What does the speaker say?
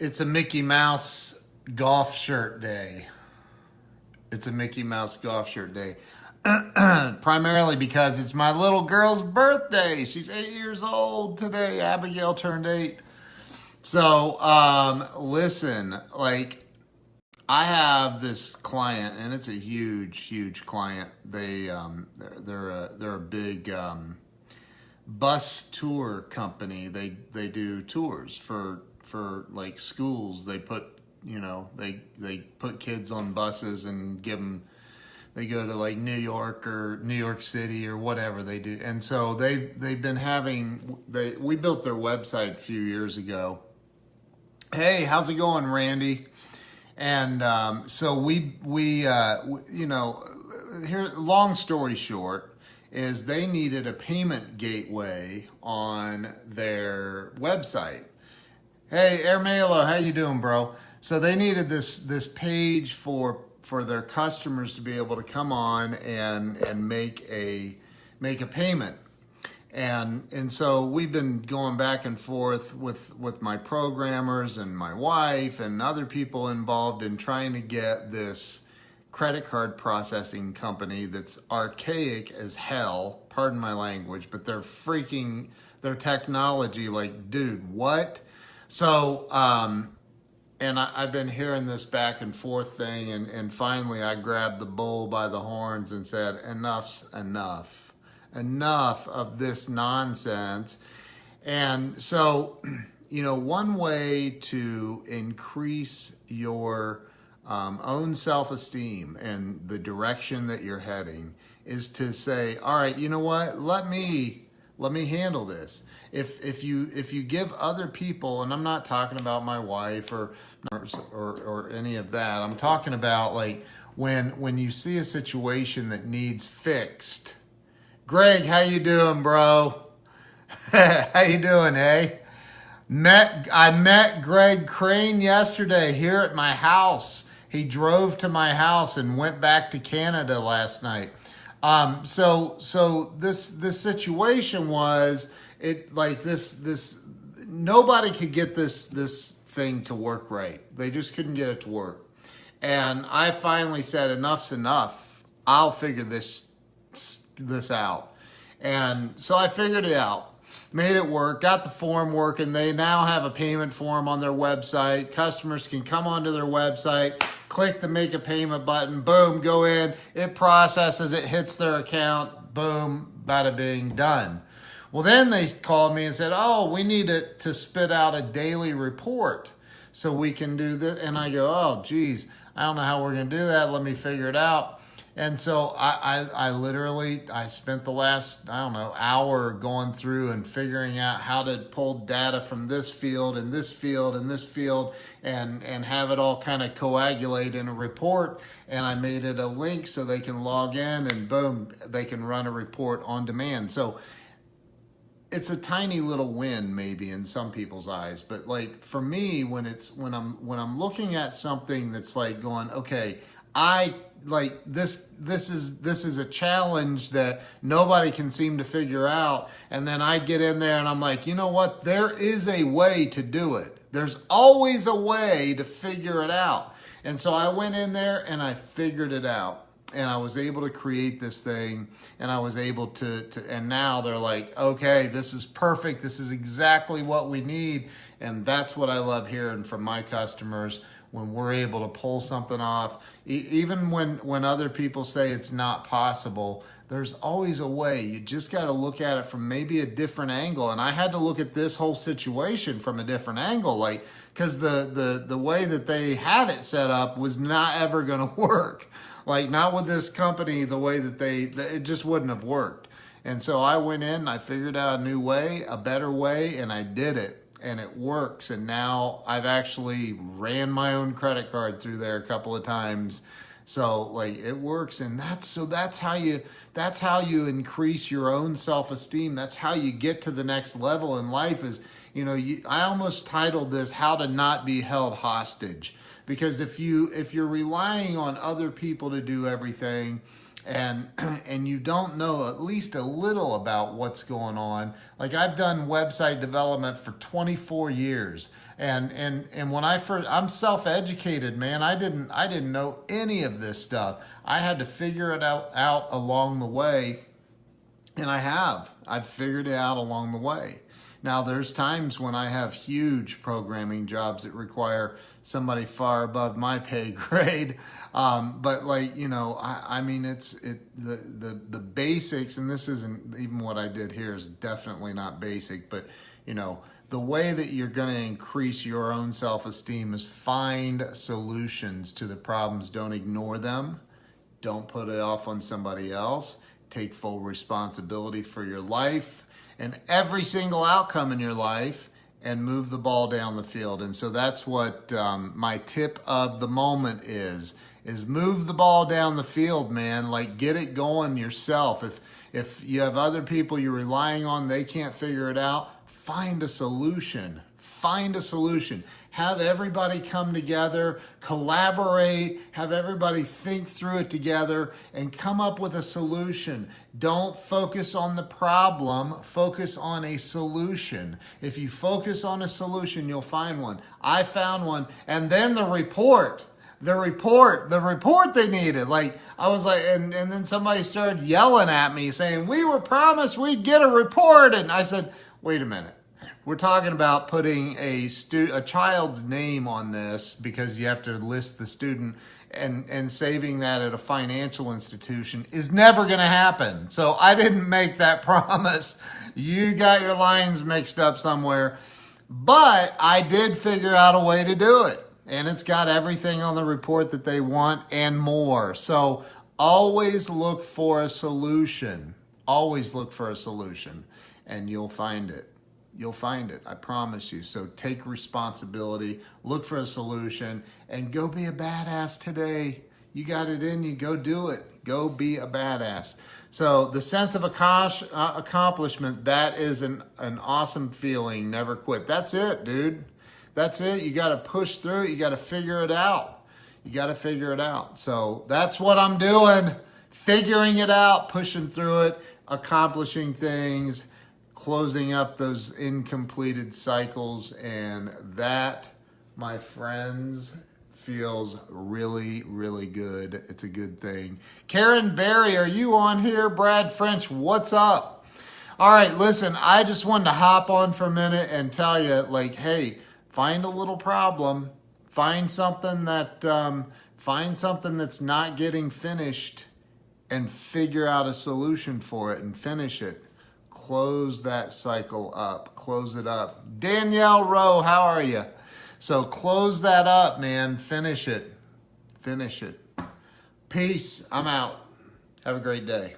It's a Mickey Mouse golf shirt day. It's a Mickey Mouse golf shirt day. Primarily because it's my little girl's birthday. She's 8 years old today. Abigail turned 8. So, listen, like, I have this client, and it's a huge client. They're a big bus tour company. They do tours for like schools. They put they put kids on buses and give them. They go to like New York or New York City or whatever they do. And so they've been having we built their website a few years ago. Hey, how's it going, Randy? And so we here, long story short, is they needed a payment gateway on their website. Hey, Airmailo, how you doing, bro? So they needed this page for their customers to be able to come on and make a payment. And so we've been going back and forth with my programmers and my wife and other people involved in trying to get this credit card processing company that's archaic as hell, pardon my language, but their technology, like, dude, what? So, and I've been hearing this back and forth thing, and finally I grabbed the bull by the horns and said, enough's enough. Enough of this nonsense. And so, one way to increase your own self-esteem and the direction that you're heading is to say, all right, you know what? Let me handle this. If you give other people, and I'm not talking about my wife or any of that. I'm talking about like when you see a situation that needs fixed. Greg, how you doing, bro? How you doing, eh? I met Greg Crane yesterday here at my house. He drove to my house and went back to Canada last night. So this situation was this nobody could get this thing to work right. They just couldn't get it to work. And I finally said, enough's enough. I'll figure this out. And so I figured it out, made it work, got the form working. They now have a payment form on their website. Customers can come onto their website, click the make a payment button, boom, go in, it processes, it hits their account, boom, bada bing, done. Well, then they called me and said, oh, we need it to spit out a daily report so we can do this. And I go, oh, geez, I don't know how we're going to do that. Let me figure it out. And so I literally spent the last, hour going through and figuring out how to pull data from this field and this field and this field and have it all kind of coagulate in a report. And I made it a link so they can log in and boom, they can run a report on demand. So it's a tiny little win maybe in some people's eyes, but like for me, when I'm looking at something that's like going, okay, this is a challenge that nobody can seem to figure out. And then I get in there and I'm like, you know what? There is a way to do it. There's always a way to figure it out. And so I went in there and I figured it out. And I was able to create this thing, and I was able to and now they're like, okay, this is perfect. This is exactly what we need. And that's what I love hearing from my customers when we're able to pull something off. Even when other people say it's not possible, there's always a way. You just got to look at it from maybe a different angle. And I had to look at this whole situation from a different angle, like, because the way that they had it set up was not ever going to work. Like, not with this company, the way that it just wouldn't have worked. And so I went in, I figured out a new way, a better way, and I did it. And it works. And now I've actually ran my own credit card through there a couple of times. So like it works. And that's how you increase your own self-esteem. That's how you get to the next level in life is, I almost titled this, How to Not Be Held Hostage. Because if you're relying on other people to do everything, and and you don't know at least a little about what's going on. Like I've done website development for 24 years. And when I'm self-educated, man. I didn't know any of this stuff. I had to figure it out along the way, and I've figured it out along the way. Now there's times when I have huge programming jobs that require somebody far above my pay grade, but like, you know, I mean the basics, and this isn't even what I did here is definitely not basic, but you know, the way that you're going to increase your own self-esteem is find solutions to the problems. Don't ignore them. Don't put it off on somebody else. Take full responsibility for your life and every single outcome in your life, and move the ball down the field. And so that's what my tip of the moment is move the ball down the field, man. Like, get it going yourself. If you have other people you're relying on, they can't figure it out, find a solution. Find a solution. Have everybody come together, collaborate, have everybody think through it together and come up with a solution. Don't focus on the problem, focus on a solution. If you focus on a solution, you'll find one. I found one. And then the report they needed. Like, I was like, and then somebody started yelling at me saying, we were promised we'd get a report. And I said, wait a minute. We're talking about putting a child's name on this because you have to list the student, and saving that at a financial institution is never going to happen. So I didn't make that promise. You got your lines mixed up somewhere. But I did figure out a way to do it. And it's got everything on the report that they want and more. So always look for a solution. Always look for a solution, and you'll find it. You'll find it, I promise you. So take responsibility, look for a solution, and go be a badass today. You got it in you, go do it. Go be a badass. So the sense of accomplishment, that is an awesome feeling. Never quit. That's it, dude. That's it. You got to push through it. You got to figure it out. You got to figure it out. So that's what I'm doing. Figuring it out, pushing through it, accomplishing things, closing up those incompleted cycles, and that, my friends, feels really, really good. It's a good thing. Karen Berry, are you on here? Brad French, what's up? All right, listen, I just wanted to hop on for a minute and tell you, like, hey, find a little problem. Find something that's not getting finished, and figure out a solution for it and finish it. Close that cycle up. Close it up. Danielle Rowe, how are you? So close that up, man. Finish it. Finish it. Peace. I'm out. Have a great day.